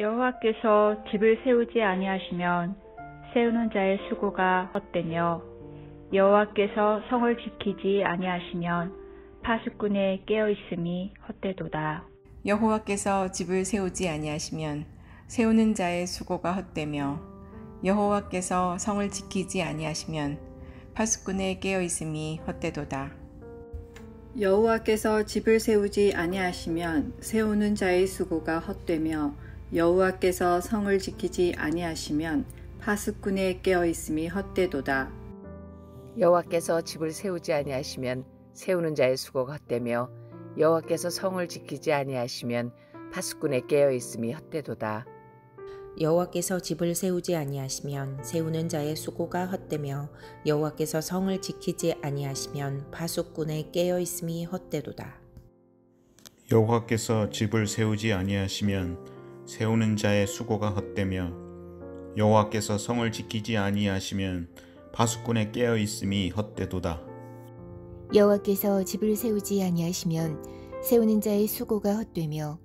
여호와께서 집을 세우지 아니하시면 세우는 자의 수고가 헛되며 여호와께서 성을 지키지 아니하시면 파수꾼의 깨어있음이 헛되도다. 여호와께서 집을 세우지 아니하시면 세우는 자의 수고가 헛되며 여호와께서 성을 지키지 아니하시면 파수꾼의 깨어있음이 헛되도다. 여호와께서 집을 세우지 아니하시면 세우는 자의 수고가 헛되며 여호와께서 성을 지키지 아니하시면 파수꾼의 깨어있음이 헛되도다. 여호와께서 집을 세우지 아니하시면 세우는 자의 수고가 헛되며 여호와께서 성을 지키지 아니하시면 파수꾼의 깨어있음이 헛되도다. 여호와께서 집을 세우지 아니하시면 세우는 자의 수고가 헛되며 여호와께서 성을 지키지 아니하시면 파수꾼의 깨어있음이 헛되도다. 여호와께서 집을 세우지 아니하시면 세우는 자의 수고가 헛되며 여호와께서 성을 지키지 아니하시면 파수꾼의 깨어있음이 헛되도다. 여호와께서 집을 세우지 아니하시면 세우는 자의 수고가 헛되며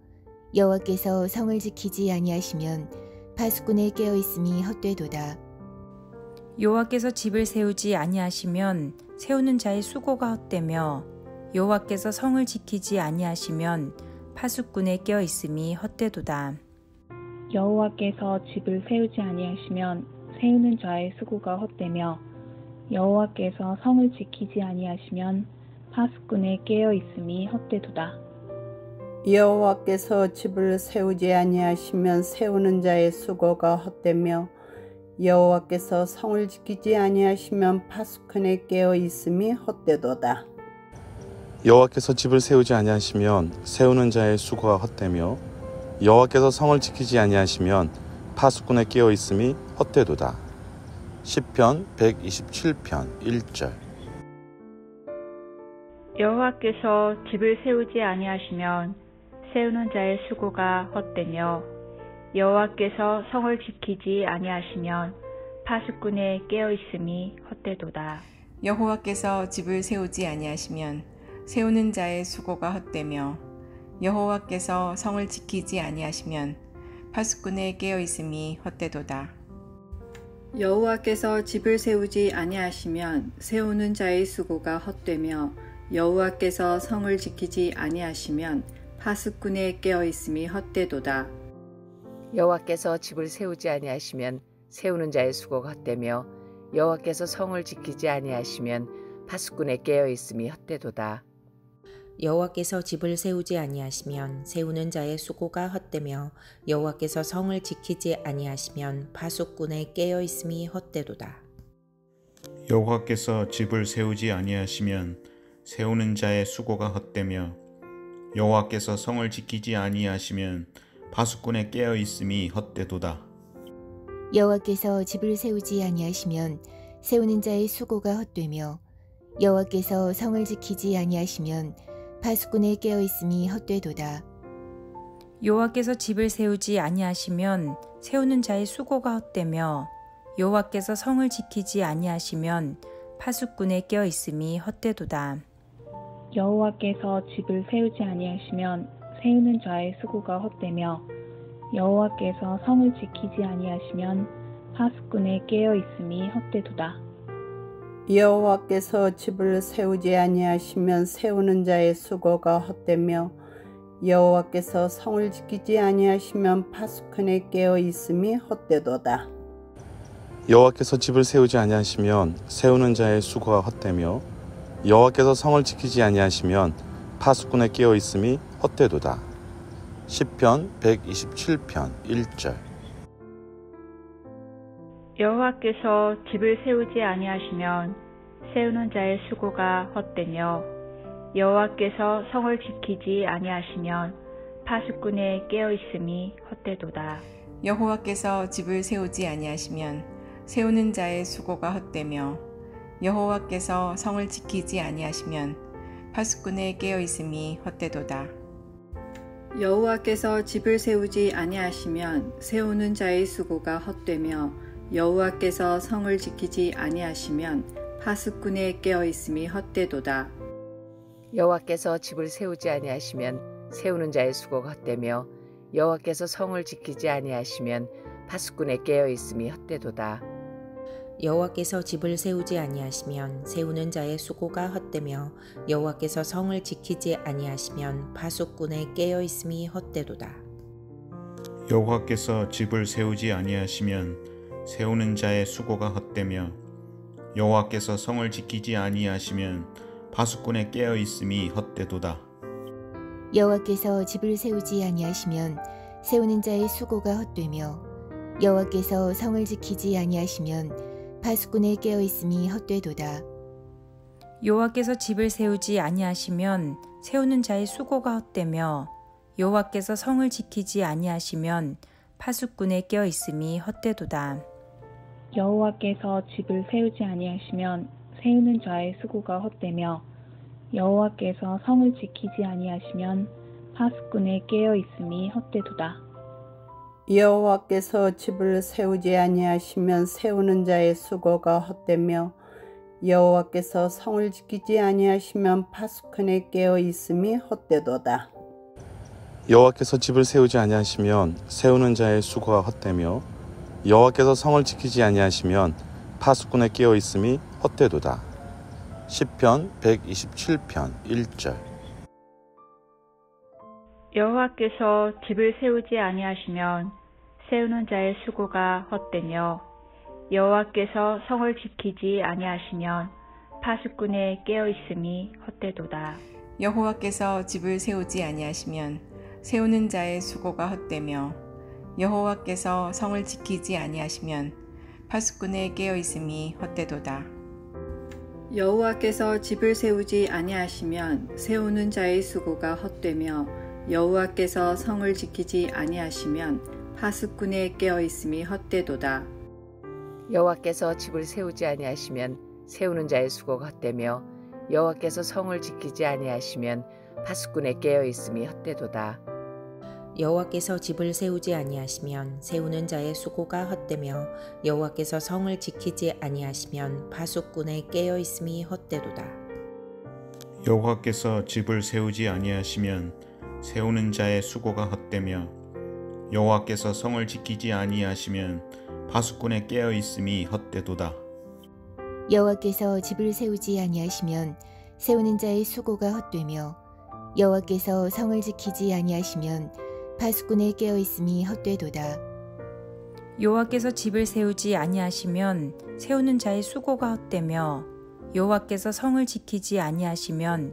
여호와께서 성을 지키지 아니하시면 파수꾼의 깨어있음이 헛되도다. 여호와께서 집을 세우지 아니하시면 세우는 자의 수고가 헛되며 여호와께서 성을 지키지 아니하시면 파수꾼의 깨어있음이 헛되도다. 여호와께서 집을 세우지 아니하시면 세우는 자의 수고가 헛되며 여호와께서 성을 지키지 아니하시면 파수꾼의 깨어있음이 헛되도다. 여호와께서 집을 세우지 아니하시면 세우는 자의 수고가 헛되며 여호와께서 성을 지키지 아니하시면 파수꾼의 깨어있음이 헛되도다. 여호와께서 집을 세우지 아니하시면 세우는 자의 수고가 헛되며 여호와께서 성을 지키지 아니하시면 파수꾼의 깨어있음이 헛되도다. 시편 127편 1절. 여호와께서 집을 세우지 아니하시면 세우는 자의 수고가 헛되며 여호와께서 성을 지키지 아니하시면 파수꾼의 깨어있음이 헛되도다. 여호와께서 집을 세우지 아니하시면 세우는 자의 수고가 헛되며 여호와께서 성을 지키지 아니하시면 파수꾼의 깨어있음이 헛되도다. 여호와께서 집을 세우지 아니하시면 세우는 자의 수고가 헛되며 여호와께서 성을 지키지 아니하시면 파수꾼의 깨어있음이 헛되도다. 여호와께서 집을 세우지 아니하시면 세우는 자의 수고가 헛되며 여호와께서 성을 지키지 아니하시면 파수꾼의 깨어있음이 헛되도다. 여호와께서 집을 세우지 아니하시면 세우는 자의 수고가 헛되며 여호와께서 성을 지키지 아니하시면 파수꾼의 깨어있음이 헛되도다. 여호와께서 집을 세우지 아니하시면 세우는 자의 수고가 헛되며 여호와께서 성을 지키지 아니하시면 파수꾼의 깨어있음이 헛되도다. 여호와께서 집을 세우지 아니하시면 세우는 자의 수고가 헛되며 여호와께서 성을 지키지 아니하시면 파수꾼의 깨어있음이 헛되도다. 여호와께서 집을 세우지 아니하시면 세우는 자의 수고가 헛되며 여호와께서 성을 지키지 아니하시면 파수꾼의 깨어있음이 헛되도다. 여호와께서 집을 세우지 아니하시면 세우는 자의 수고가 헛되며 여호와께서 성을 지키지 아니하시면 파수꾼의 깨어있음이 헛되도다. 여호와께서 집을 세우지 아니하시면 세우는 자의 수고가 헛되며 여호와께서 성을 지키지 아니하시면 파수꾼의 깨어있음이 헛되도다. 여호와께서 집을 세우지 아니하시면 세우는 자의 수고가 헛되며 여호와께서 성을 지키지 아니하시면 파수꾼의 깨어있음이 헛되도다. 시편 127편 1절. 여호와께서 집을 세우지 아니하시면 세우는 자의 수고가 헛되며 여호와께서 성을 지키지 아니하시면 파수꾼의 깨어있음이 헛되도다. 여호와께서 집을 세우지 아니하시면 세우는 자의 수고가 헛되며 여호와께서 성을 지키지 아니하시면 파수꾼의 깨어있음이 헛되도다. 여호와께서 집을 세우지 아니하시면 세우는 자의 수고가 헛되며 여호와께서 성을 지키지 아니하시면 파수꾼의 깨어있음이 헛되도다. 여호와께서 집을 세우지 아니하시면 세우는 자의 수고가 헛되며 여호와께서 성을 지키지 아니하시면 파수꾼의 깨어 있음이 헛되도다. 여호와께서 집을 세우지 아니하시면 세우는 자의 수고가 헛되며 여호와께서 성을 지키지 아니하시면 파수꾼의 깨어 있음이 헛되도다. 여호와께서 집을 세우지 아니하시면 세우는 자의 수고가 헛되며 여호와께서 성을 지키지 아니하시면 파수꾼의 깨어 있음이 헛되도다. 여호와께서 집을 세우지 아니하시면 세우는 자의 수고가 헛되며 여호와께서 성을 지키지 아니하시면 파수꾼의 깨어 있음이 헛되도다. 여호와께서 집을 세우지 아니하시면 세우는 자의 수고가 헛되며 여호와께서 성을 지키지 아니하시면 파수꾼의 깨어 있음이 헛되도다. 여호와께서 집을 세우지 아니하시면 세우는 자의 수고가 헛되며 여호와께서 성을 지키지 아니하시면 파수꾼의 깨어 있음이 헛되도다. 여호와께서 집을 세우지 아니하시면 세우는 자의 수고가 헛되며 여호와께서 성을 지키지 아니하시면 파수꾼의 깨어 있음이 헛되도다. 여호와께서 집을 세우지 아니하시면 세우는 자의 수고가 헛되며 여호와께서 성을 지키지 아니하시면 파수꾼의 깨어 있음이 헛되도다. 시편 127편 1절. 여호와께서 집을 세우지 아니하시면 세우는 자의 수고가 헛되며 여호와께서 성을 지키지 아니하시면 파수꾼의 깨어 있음이 헛되도다. 여호와께서 집을 세우지 아니하시면 세우는 자의 수고가 헛되며 여호와께서 성을 지키지 아니하시면 파수꾼의 깨어 있음이 헛되도다. 여호와께서 집을 세우지 아니하시면 세우는 자의 수고가 헛되며 여호와께서 성을 지키지 아니하시면 파수꾼의 깨어 있음이 헛되도다. 여호와께서 집을 세우지 아니하시면 세우는 자의 수고가 헛되며 여호와께서 성을 지키지 아니하시면 파수꾼의 깨어 있음이 헛되도다. 여호와께서 집을 세우지 아니하시면 세우는 자의 수고가 헛되며 여호와께서 성을 지키지 아니하시면 파수꾼의 깨어 있음이 헛되도다. 여호와께서 집을 세우지 아니하시면 세우는 자의 수고가 헛되며 여호와께서 성을 지키지 아니하시면 파수꾼의 깨어 있음이 헛되도다. 여호와께서 집을 세우지 아니하시면 세우는 자의 수고가 헛되며 여호와께서 성을 지키지 아니하시면 파수꾼의 깨어 있음이 헛되도다. 여호와께서 집을 세우지 아니하시면 세우는 자의 수고가 헛되며 여호와께서 성을 지키지 아니하시면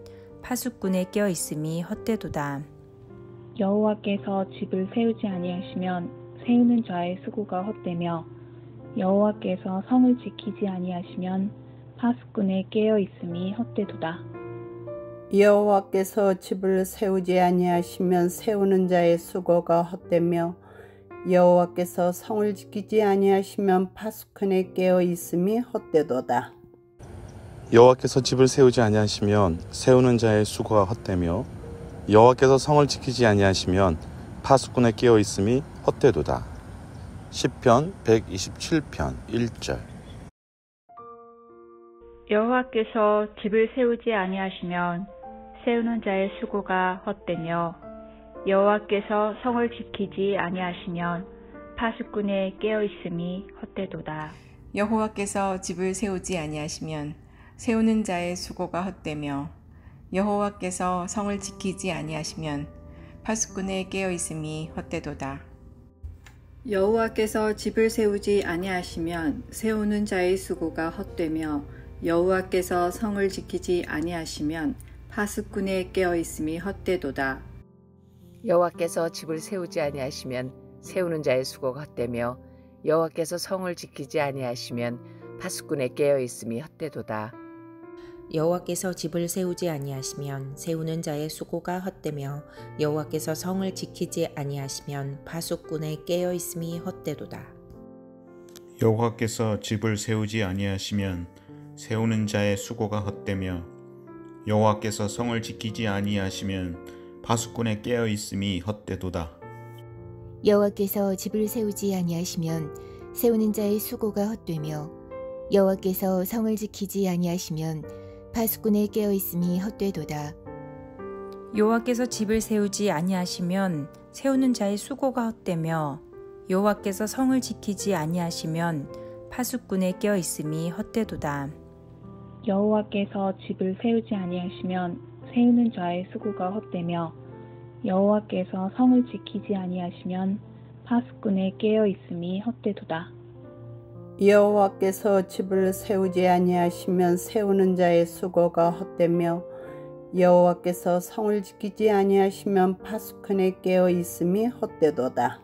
파수꾼의 깨어 있음이 헛되도다. 여호와께서 집을 세우지 아니하시면 세우는 자의 수고가 헛되며 여호와께서 성을 지키지 아니하시면 파수꾼의 깨어 있음이 헛되도다. 여호와께서 집을 세우지 아니하시면 세우는 자의 수고가 헛되며 여호와께서 성을 지키지 아니하시면 파수꾼의 깨어 있음이 헛되도다. 여호와께서 집을 세우지 아니하시면 세우는 자의 수고가 헛되며 여호와께서 성을 지키지 아니하시면 파수꾼의 깨어 있음이 헛되도다. 시편 127편 1절. 여호와께서 집을 세우지 아니하시면 세우는 자의 수고가 헛되며 여호와께서 성을 지키지 아니하시면 파수꾼의 깨어 있음이 헛되도다. 여호와께서 집을 세우지 아니하시면 세우는 자의 수고가 헛되며 여호와께서 성을 지키지 아니하시면 파수꾼의 깨어 있음이 헛되도다. 여호와께서 집을 세우지 아니하시면 세우는 자의 수고가 헛되며 여호와께서 성을 지키지 아니하시면 파수꾼의 깨어 있음이 헛되도다. 여호와께서 집을 세우지 아니하시면 세우는 자의 수고가 헛되며 여호와께서 성을 지키지 아니하시면 파수꾼의 깨어 있음이 헛되도다. 여호와께서 집을 세우지 아니하시면 세우는 자의 수고가 헛되며 여호와께서 성을 지키지 아니하시면 파수꾼의 깨어 있음이 헛되도다. 여호와께서 집을 세우지 아니하시면 세우는 자의 수고가 헛되며 여호와께서 성을 지키지 아니하시면 파수꾼의 깨어 있음이 헛되도다. 여호와께서 집을 세우지 아니하시면 세우는 자의 수고가 헛되며 여호와께서 성을 지키지 아니하시면 파수꾼의 깨어 있음이 헛되도다. 여호와께서 집을 세우지 아니하시면 세우는 자의 수고가 헛되며 여호와께서 성을 지키지 아니하시면 파수꾼의 깨어 있음이 헛되도다. 여호와께서 집을 세우지 아니하시면 세우는 자의 수고가 헛되며 여호와께서 성을 지키지 아니하시면 파수꾼의 깨어 있음이 헛되도다. 여호와께서 집을 세우지 아니하시면 세우는 자의 수고가 헛되며 여호와께서 성을 지키지 아니하시면 파수꾼의 깨어 있음이 헛되도다.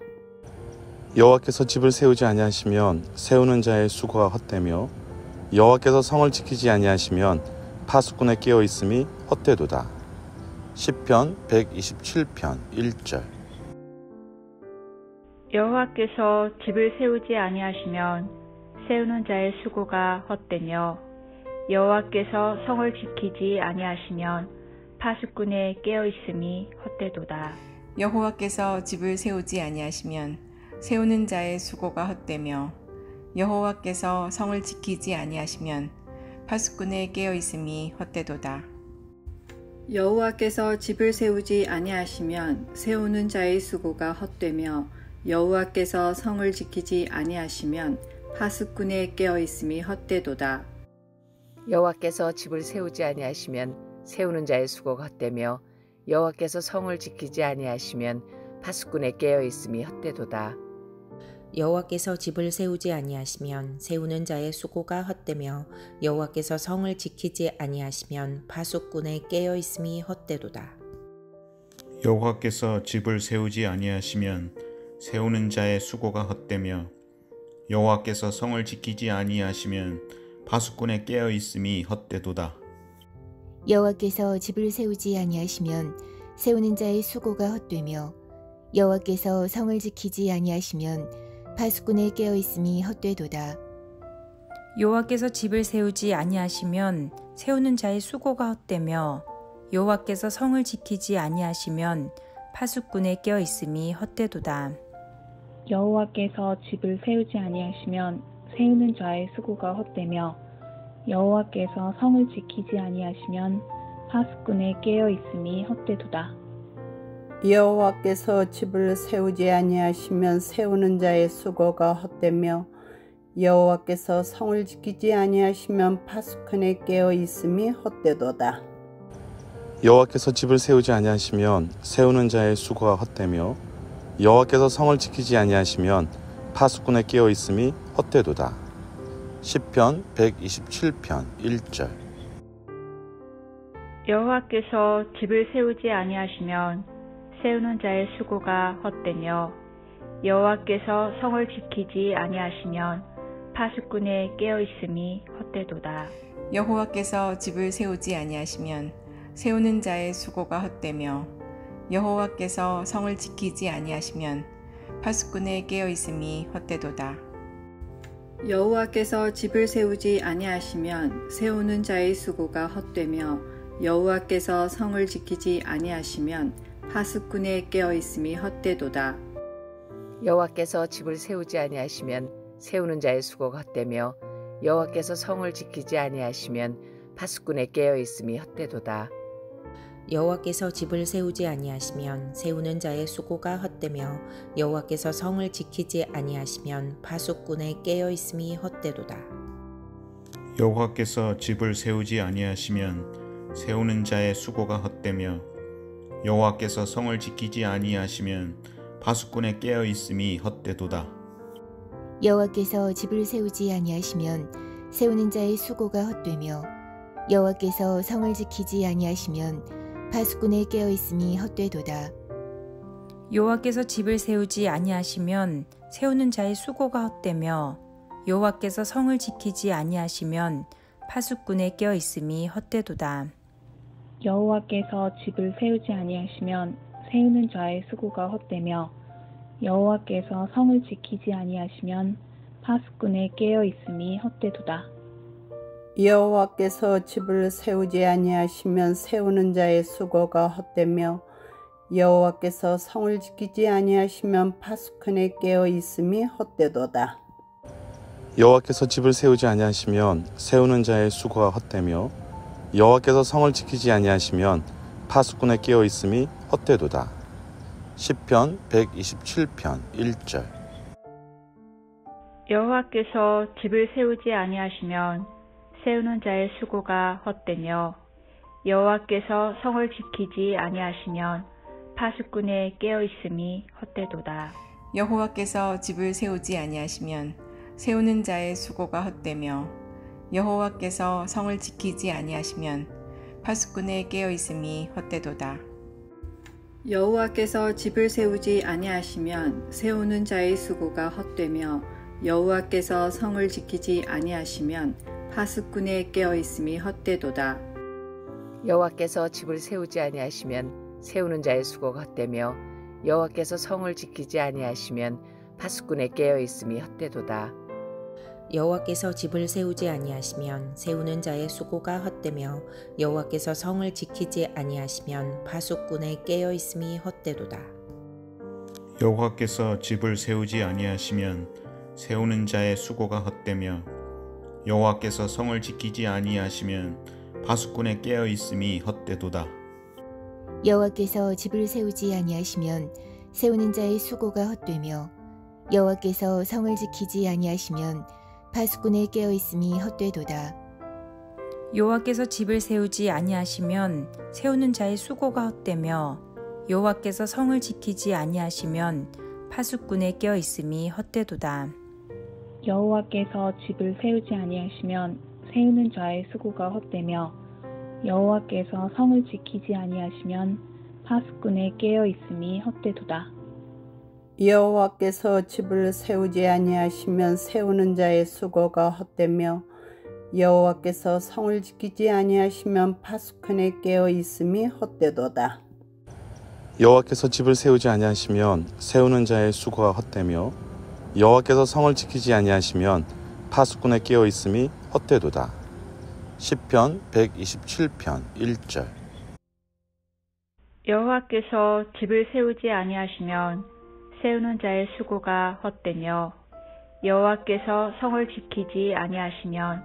여호와께서 집을 세우지 아니하시면 세우는 자의 수고가 헛되며 여호와께서 성을 지키지 아니하시면 파수꾼의 깨어 있음이 헛되도다. 시편 127편 1절. 여호와께서 집을 세우지 아니하시면 세우는 자의 수고가 헛되며 여호와께서 성을 지키지 아니하시면 파수꾼의 깨어 있음이 헛되도다. 여호와께서 집을 세우지 아니하시면 세우는 자의 수고가 헛되며 여호와께서 성을 지키지 아니하시면 파수꾼의 깨어 있음이 헛되도다. 여호와께서 집을 세우지 아니하시면 세우는 자의 수고가 헛되며 여호와께서 성을 지키지 아니하시면 파수꾼의 깨어 있음이 헛되도다. 여호와께서 집을 세우지 아니하시면 세우는 자의 수고가 헛되며 여호와께서 성을 지키지 아니하시면 파수꾼의 깨어 있음이 헛되도다. 여호와께서 집을 세우지 아니하시면 세우는 자의 수고가 헛되며 여호와께서 성을 지키지 아니하시면 파수꾼의 깨어 있음이 헛되도다. 여호와께서 집을 세우지 아니하시면 세우는 자의 수고가 헛되며 여호와께서 성을 지키지 아니하시면 파수꾼의 깨어 있음이 헛되도다. 여호와께서 집을 세우지 아니하시면 세우는 자의 수고가 헛되며 여호와께서 성을 지키지 아니하시면 파수꾼의 깨어 있음이 헛되도다. 여호와께서 집을 세우지 아니하시면 세우는 자의 수고가 헛되며 여호와께서 성을 지키지 아니하시면 파수꾼의 깨어 있음이 헛되도다. 여호와께서 집을 세우지 아니하시면 세우는 자의 수고가 헛되며 여호와께서 성을 지키지 아니하시면 파수꾼의 깨어 있음이 헛되도다. 여호와께서 집을 세우지 아니하시면 세우는 자의 수고가 헛되며 여호와께서 성을 지키지 아니하시면 파수꾼의 깨어 있음이 헛되도다. 여호와께서 집을 세우지 아니하시면 세우는 자의 수고가 헛되며 여호와께서 성을 지키지 아니하시면 파수꾼의 깨어 있음이 헛되도다. 시편 127편 1절. 여호와께서 집을 세우지 아니하시면 세우는 자의 수고가 헛되며 여호와께서 성을 지키지 아니하시면 파수꾼의 깨어 있음이 헛되도다. 여호와께서 집을 세우지 아니하시면 세우는 자의 수고가 헛되며 여호와께서 성을 지키지 아니하시면 파수꾼의 깨어 있음이 헛되도다. 여호와께서 집을 세우지 아니하시면 세우는 자의 수고가 헛되며 여호와께서 성을 지키지 아니하시면 파수꾼의 깨어 있음이 헛되도다. 여호와께서 집을 세우지 아니하시면 세우는 자의 수고가 헛되며 여호와께서 성을 지키지 아니하시면 파수꾼의 깨어 있음이 헛되도다. 여호와께서 집을 세우지 아니하시면 세우는 자의 수고가 헛되며 여호와께서 성을 지키지 아니하시면 파수꾼의 깨어 있음이 헛되도다. 여호와께서 집을 세우지 아니하시면 세우는 자의 수고가 헛되며 여호와께서 성을 지키지 아니하시면 파수꾼의 깨어 있음이 헛되도다. 여호와께서 집을 세우지 아니하시면 세우는 자의 수고가 헛되며 여호와께서 성을 지키지 아니하시면 파수꾼의 깨어 있음이 헛되도다. 여호와께서 집을 세우지 아니하시면 세우는 자의 수고가 헛되며 여호와께서 성을 지키지 아니하시면 파수꾼의 깨어 있음이 헛되도다. 여호와께서 집을 세우지 아니하시면 세우는 자의 수고가 헛되며 여호와께서 성을 지키지 아니하시면 파수꾼의 깨어 있음이 헛되도다. 여호와께서 집을 세우지 아니하시면 세우는 자의 수고가 헛되며 여호와께서 성을 지키지 아니하시면 파수꾼의 깨어 있음이 헛되도다. 여호와께서 집을 세우지 아니하시면 세우는 자의 수고가 헛되며 여호와께서 성을 지키지 아니하시면 파수꾼의 깨어 있음이 헛되도다. 시편 127편 1절. 여호와께서 집을 세우지 아니하시면 세우는 자의 수고가 헛되며 여호와께서 성을 지키지 아니하시면 파수꾼의 깨어 있음이 헛되도다. 여호와께서 집을 세우지 아니하시면 세우는 자의 수고가 헛되며 여호와께서 성을 지키지 아니하시면 파수꾼의 깨어 있음이 헛되도다. 여호와께서 집을 세우지 아니하시면 세우는 자의 수고가 헛되며 여호와께서 성을 지키지 아니하시면 파수꾼의 깨어 있음이 헛되도다. 여호와께서 집을 세우지 아니하시면 세우는 자의 수고가 헛되며 여호와께서 성을 지키지 아니하시면 파수꾼의 깨어 있음이 헛되도다. 여호와께서 집을 세우지 아니하시면 세우는 자의 수고가 헛되며 여호와께서 성을 지키지 아니하시면 파수꾼의 깨어 있음이 헛되도다. 여호와께서 집을 세우지 아니하시면 세우는 자의 수고가 헛되며 여호와께서 성을 지키지 아니하시면 파수꾼의 깨어 있음이 헛되도다. 여호와께서 집을 세우지 아니하시면 세우는 자의 수고가 헛되며 여호와께서 성을 지키지 아니하시면 파수꾼의 깨어 있음이 헛되도다. 여호와께서 집을 세우지 아니하시면 세우는 자의 수고가 헛되며 여호와께서 성을 지키지 아니하시면 파수꾼의 깨어 있음이 헛되도다. 여호와께서 집을 세우지 아니하시면 세우는 자의 수고가 헛되며 여호와께서 성을 지키지 아니하시면 파수꾼의 깨어 있음이 헛되도다. 여호와께서 집을 세우지 아니하시면 세우는 자의 수고가 헛되며 여호와께서 성을 지키지 아니하시면 파수꾼의 깨어 있음이 헛되도다. 여호와께서 집을 세우지 아니하시면 세우는 자의 수고가 헛되며 여호와께서 성을 지키지 아니하시면 파수꾼의 깨어 있음이 헛되도다. 시편 127편 1절. 여호와께서 집을 세우지 아니하시면 세우는 자의 수고가 헛되며 여호와께서 성을 지키지 아니하시면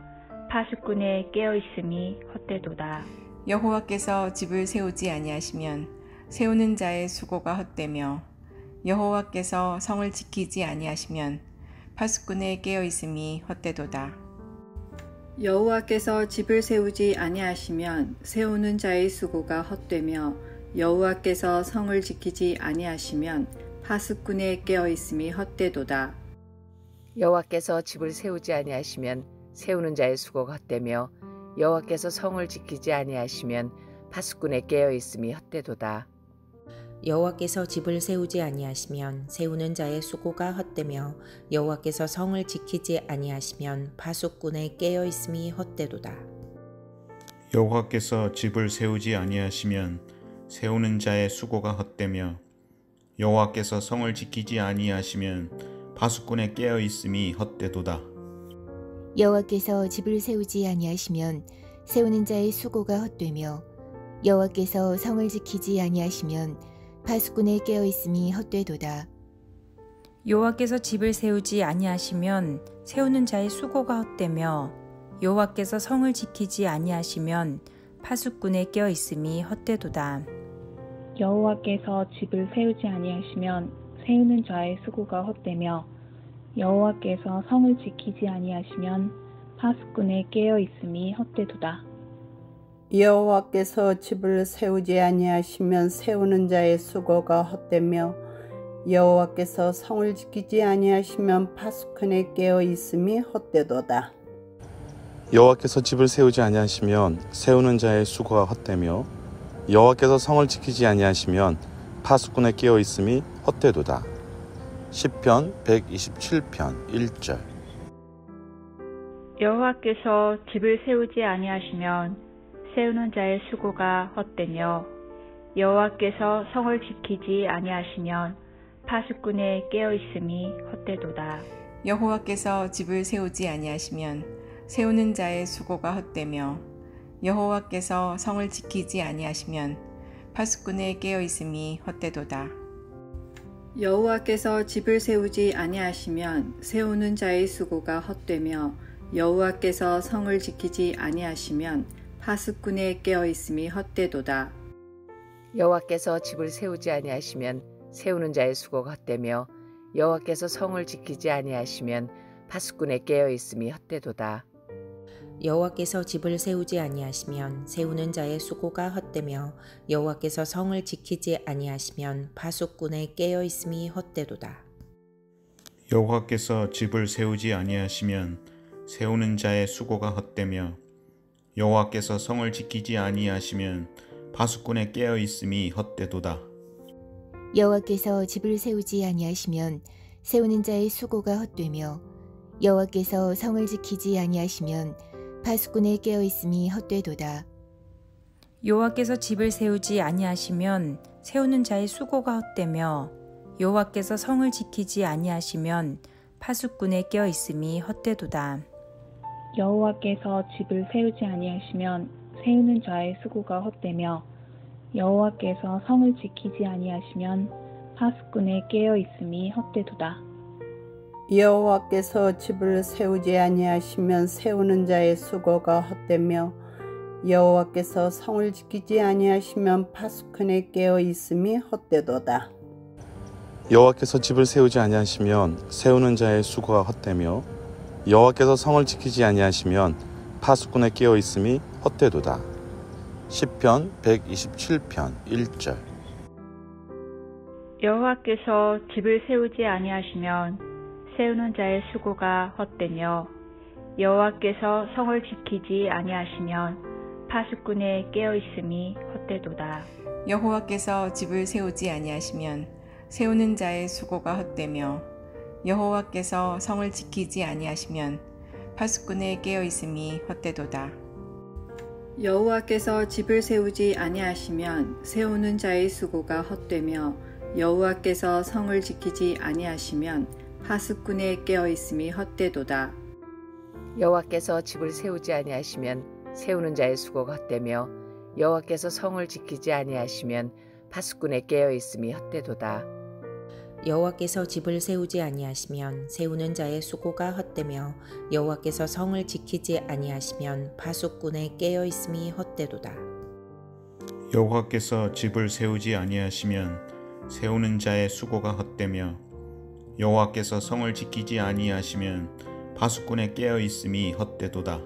파수꾼의 깨어 있음이 헛되도다. 여호와께서 집을 세우지 아니하시면 세우는 자의 수고가 헛되며 여호와께서 성을 지키지 아니하시면 파수꾼의 깨어 있음이 헛되도다. 여호와께서 집을 세우지 아니하시면 세우는 자의 수고가 헛되며 여호와께서 성을 지키지 아니하시면 파수꾼의 깨어 있음이 헛되도다. 여호와께서 집을 세우지 아니하시면 세우는 자의 수고가 헛되며 여호와께서 성을 지키지 아니하시면 파수꾼의 깨어 있음이 헛되도다. 여호와께서 집을 세우지 아니하시면 세우는 자의 수고가 헛되며 여호와께서 성을 지키지 아니하시면 파수꾼의 깨어 있음이 헛되도다. 여호와께서 집을 세우지 아니하시면 세우는 자의 수고가 헛되며 여호와께서 성을 지키지 아니하시면 파수꾼의 깨어 있음이 헛되도다. 여호와께서 집을 세우지 아니하시면 세우는 자의 수고가 헛되며 여호와께서 성을 지키지 아니하시면 파수꾼의 깨어 있음이 헛되도다. 여호와께서 집을 세우지 아니하시면 세우는 자의 수고가 헛되며 여호와께서 성을 지키지 아니하시면 파수꾼의 깨어 있음이 헛되도다. 여호와께서 집을 세우지 아니하시면 세우는 자의 수고가 헛되며 여호와께서 성을 지키지 아니하시면 파수꾼의 깨어 있음이 헛되도다. 여호와께서 집을 세우지 아니하시면 세우는 자의 수고가 헛되며 여호와께서 성을 지키지 아니하시면 파수꾼의 깨어 있음이 헛되도다. 여호와께서 집을 세우지 아니하시면 세우는 자의 수고가 헛되며 여호와께서 성을 지키지 아니하시면 파수꾼의 깨어 있음이 헛되도다. 시편 127편 1절. 여호와께서 집을 세우지 아니하시면 세우는 자의 수고가 헛되며 여호와께서 성을 지키지 아니하시면 파수꾼의 깨어 있음이 헛되도다. 여호와께서 집을 세우지 아니하시면 세우는 자의 수고가 헛되며 여호와께서 성을 지키지 아니하시면 파수꾼의 깨어 있음이 헛되도다. 여호와께서 집을 세우지 아니하시면 세우는 자의 수고가 헛되며 여호와께서 성을 지키지 아니하시면 파수꾼의 깨어 있음이 헛되도다. 여호와께서 집을 세우지 아니하시면 세우는 자의 수고가 헛되며 여호와께서 성을 지키지 아니하시면 파수꾼의 깨어 있음이 헛되도다. 여호와께서 집을 세우지 아니하시면 세우는 자의 수고가 헛되며 여호와께서 성을 지키지 아니하시면 파수꾼의 깨어 있음이 헛되도다. 여호와께서 집을 세우지 아니하시면 세우는 자의 수고가 헛되며 여호와께서 성을 지키지 아니하시면 파수꾼의 깨어 있음이 헛되도다. 여호와께서 집을 세우지 아니하시면 세우는 자의 수고가 헛되며 여호와께서 성을 지키지 아니하시면 파수꾼의 깨어 있음이 헛되도다. 여호와께서 집을 세우지 아니하시면 세우는 자의 수고가 헛되며 여호와께서 성을 지키지 아니하시면 파수꾼의 깨어 있음이 헛되도다. 여호와께서 집을 세우지 아니하시면 세우는 자의 수고가 헛되며 여호와께서 성을 지키지 아니하시면 파수꾼의 깨어 있음이 헛되도다. 여호와께서 집을 세우지 아니하시면 세우는 자의 수고가 헛되며 여호와께서 성을 지키지 아니하시면 파수꾼의 깨어 있음이 헛되도다. 여호와께서 집을 세우지 아니하시면 세우는 자의 수고가 헛되며 여호와께서 성을 지키지 아니하시면 파수꾼의 깨어 있음이 헛되도다. 시편 127편 1절. 여호와께서 집을 세우지 아니하시면 세우는 자의 수고가 헛되며 여호와께서 성을 지키지 아니하시면 파수꾼의 깨어 있음이 헛되도다. 여호와께서 집을 세우지 아니하시면 세우는 자의 수고가 헛되며 여호와께서 성을 지키지 아니하시면 파수꾼의 깨어 있음이 헛되도다. 여호와께서 집을 세우지 아니하시면 세우는 자의 수고가 헛되며 여호와께서 성을 지키지 아니하시면 파수꾼의 깨어 있음이 헛되도다. 여호와께서 집을 세우지 아니하시면 세우는 자의 수고가 헛되며 여호와께서 성을 지키지 아니하시면 파수꾼의 깨어 있음이 헛되도다. 여호와께서 집을 세우지 아니하시면 세우는 자의 수고가 헛되며 여호와께서 성을 지키지 아니하시면 파수꾼의 깨어 있음이 헛되도다. 여호와께서 집을 세우지 아니하시면 세우는 자의 수고가 헛되며 여호와께서 성을 지키지 아니하시면 파수꾼의 깨어 있음이 헛되도다.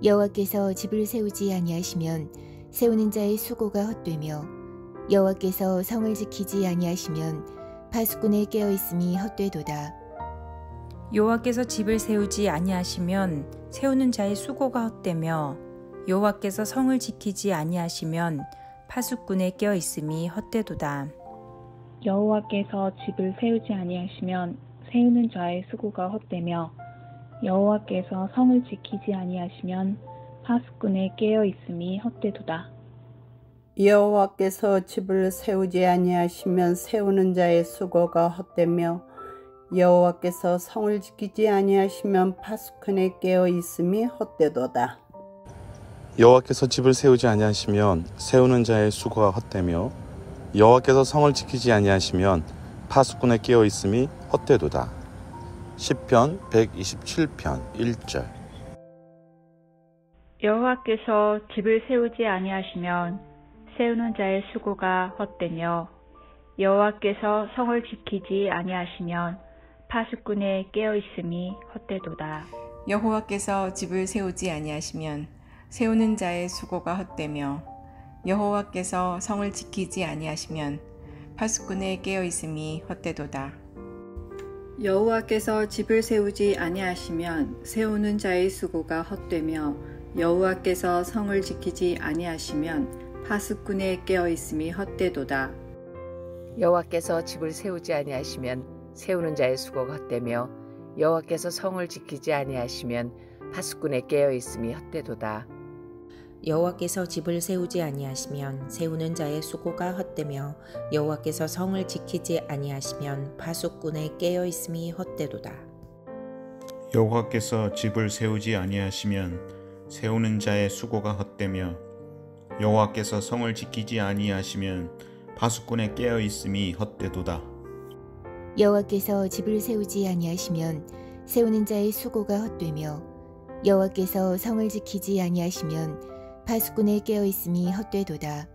여호와께서 집을 세우지 아니하시면 세우는 자의 수고가 헛되며 여호와께서 성을 지키지 아니하시면 파수꾼의 깨어 있음이 헛되도다. 여호와께서 집을 세우지 아니하시면 세우는 자의 수고가 헛되며 여호와께서 성을 지키지 아니하시면 파수꾼의 깨어 있음이 헛되도다. 여호와께서 집을 세우지 아니하시면 세우는 자의 수고가 헛되며 여호와께서 성을 지키지 아니하시면 파수꾼의 깨어 있음이 헛되도다. 여호와께서 집을 세우지 아니하시면 세우는 자의 수고가 헛되며 여호와께서 성을 지키지 아니하시면 파수꾼의 깨어 있음이 헛되도다. 여호와께서 집을 세우지 아니하시면 세우는 자의 수고가 헛되며 여호와께서 성을 지키지 아니하시면 파수꾼의 깨어 있음이 헛되도다. 시편 127편 1절. 여호와께서 집을 세우지 아니하시면 세우는 자의 수고가 헛되며 여호와께서 성을 지키지 아니하시면 파수꾼의 깨어 있음이 헛되도다. 여호와께서 집을 세우지 아니하시면 세우는 자의 수고가 헛되며 여호와께서 성을 지키지 아니하시면 파수꾼의 깨어 있음이 헛되도다. 여호와께서 집을 세우지 아니하시면 세우는 자의 수고가 헛되며 여호와께서 성을 지키지 아니하시면 파수꾼의 깨어 있음이 헛되도다. 여호와께서 집을 세우지 아니하시면 세우는 자의 수고가 헛되며 여호와께서 성을 지키지 아니하시면 파수꾼의 깨어 있음이 헛되도다. 여호와께서 집을 세우지 아니하시면 세우는 자의 수고가 헛되며 여호와께서 성을 지키지 아니하시면 파수꾼의 깨어 있음이 헛되도다. 여호와께서 집을 세우지 아니하시면 세우는 자의 수고가 헛되며 여호와께서 성을 지키지 아니하시면 파수꾼의 깨어 있음이 헛되도다. 여호와께서 집을 세우지 아니하시면 세우는 자의 수고가 헛되며 여호와께서 성을 지키지 아니하시면 파수꾼의 깨어 있음이 헛되도다.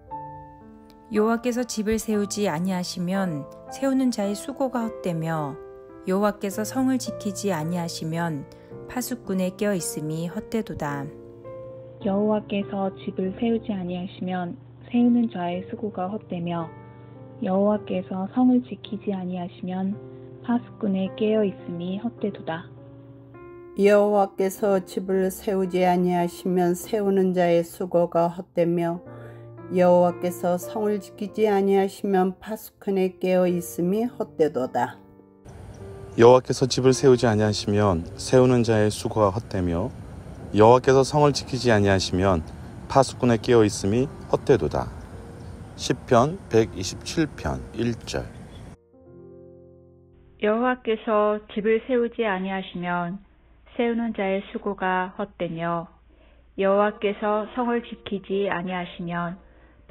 여호와께서 집을 세우지 아니하시면 세우는 자의 수고가 헛되며 여호와께서 성을 지키지 아니하시면 파수꾼의 깨어 있음이 헛되도다. 여호와께서 집을 세우지 아니하시면 세우는 자의 수고가 헛되며 여호와께서 성을 지키지 아니하시면 파수꾼의 깨어 있음이 헛되도다. 여호와께서 집을 세우지 아니하시면 세우는 자의 수고가 헛되며 여호와께서 성을 지키지 아니하시면 파수꾼의 깨어 있음이 헛되도다. 여호와께서 집을 세우지 아니하시면 세우는 자의 수고가 헛되며 여호와께서 성을 지키지 아니하시면 파수꾼의 깨어 있음이 헛되도다. 시편 127편 1절. 여호와께서 집을 세우지 아니하시면 세우는 자의 수고가 헛되며 여호와께서 성을 지키지 아니하시면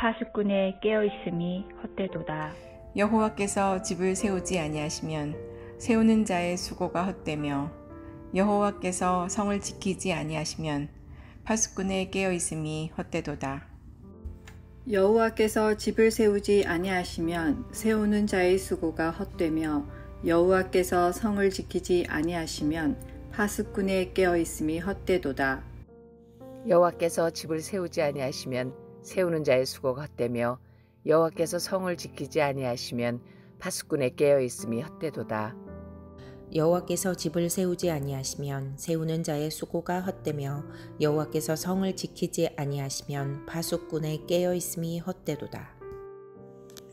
파수꾼의 깨어 있음이 헛되도다. 여호와께서 집을 세우지 아니하시면 세우는 자의 수고가 헛되며 여호와께서 성을 지키지 아니하시면 파수꾼의 깨어 있음이 헛되도다. 여호와께서 집을 세우지 아니하시면 세우는 자의 수고가 헛되며 여호와께서 성을 지키지 아니하시면 파수꾼의 깨어 있음이 헛되도다. 여호와께서 집을 세우지 아니하시면 세우는 자의 수고가 헛되며 여호와께서 성을 지키지 아니하시면 파수꾼의 깨어 있음이 헛되도다. 여호와께서 집을 세우지 아니하시면 세우는 자의 수고가 헛되며 여호와께서 성을 지키지 아니하시면 파수꾼의 깨어 있음이 헛되도다.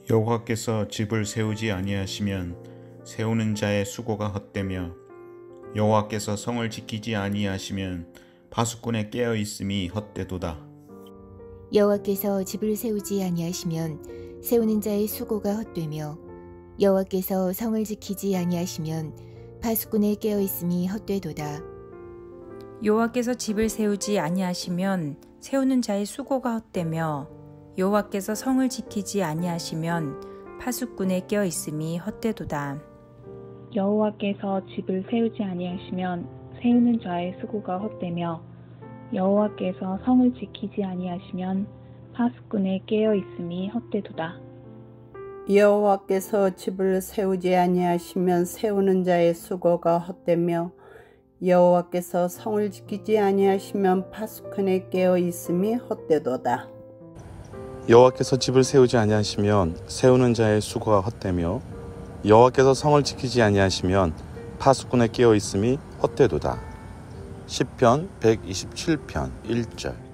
여호와께서 집을 세우지 아니하시면 세우는 자의 수고가 헛되며 여호와께서 성을 지키지 아니하시면 파수꾼의 깨어 있음이 헛되도다. 여호와께서 집을 세우지 아니하시면 세우는 자의 수고가 헛되며 여호와께서 성을 지키지 아니하시면 파수꾼의 깨어 있음이 헛되도다. 여호와께서 집을 세우지 아니하시면 세우는 자의 수고가 헛되며 여호와께서 성을 지키지 아니하시면 파수꾼의 깨어 있음이 헛되도다. 여호와께서 집을 세우지 아니하시면 세우는 자의 수고가 헛되며 여호와께서 성을 지키지 아니하시면 파수꾼의 깨어 있음이 헛되도다. 여호와께서 집을 세우지 아니하시면 세우는 자의 수고가 헛되며 여호와께서 성을 지키지 아니하시면 파수꾼의 깨어 있음이 헛되도다. 여호와께서 집을 세우지 아니하시면 세우는 자의 수고가 헛되며 여호와께서 성을 지키지 아니하시면 파수꾼의 깨어 있음이 헛되도다. 시편 127편 1절.